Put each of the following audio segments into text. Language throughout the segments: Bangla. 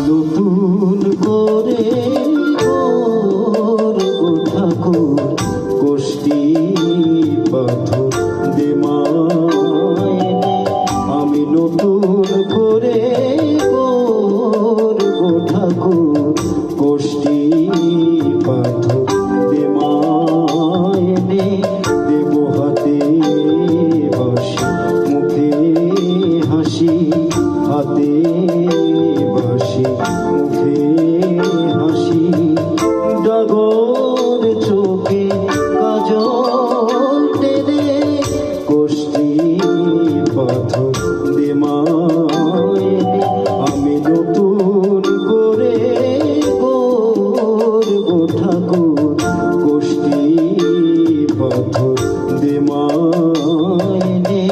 নতুন করে গড়ব ঠাকুর কোষ্ঠী পাথর দে মায় দে। আমি নতুন করে গড়ব ঠাকুর কোষ্ঠী পাথর দে মায় দে। দেব হাতে বাঁশি মুখে হাসি, হাতে বাঁশি মুখে হাসি, ডাগর চোখে কাজল টেনে কোষ্ঠী পাথর দে মায় দে। আমি নতুন করে গড়ব ঠাকুর কোষ্ঠী পাথর দে মায় দে।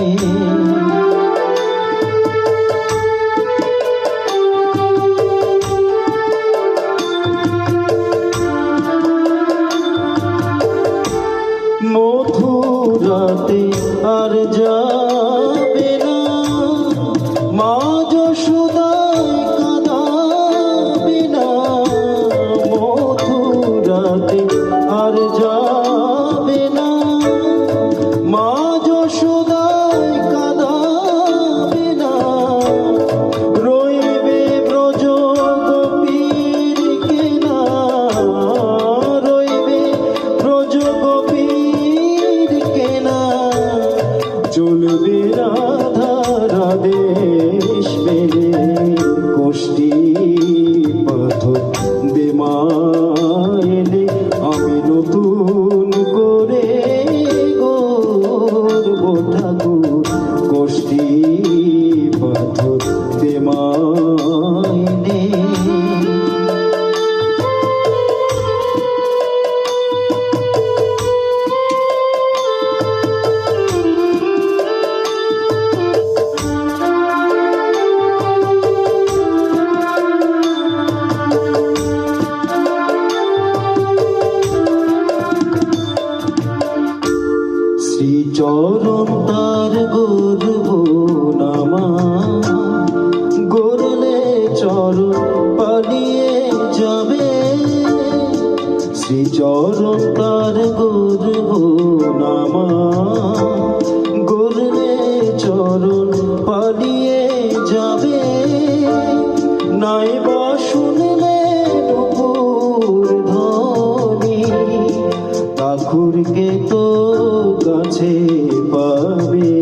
মথুরাতে আর যাবে না, মা যশোদায় কাঁদাবে না। মথুরাতে আর যাবে না, মা যশোদায় কাঁদাবে না। রইবে ব্রজ গোপীর কেনা, রইবে ব্রজ গোপীর কেনা। চলবে রাধা রাধেশ পেলে কোষ্ঠী পাথর দে মায় দে। আমি নতুন করে গড়ব ঠাকুর কোষ্ঠী পাথর দে মায় দে। শ্রীচরণ তার গর্ব নামা, গড়লে চরণ পালিয়ে যাবে। শ্রীচরণ তার গর্ব নামা, গড়লে চরণ পালিয়ে যাবে। নাইবা শুনলে নুপুর ধ্বনি, ঠাকুরকে তো কাছে পাবে।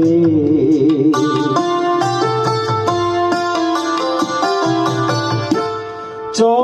চল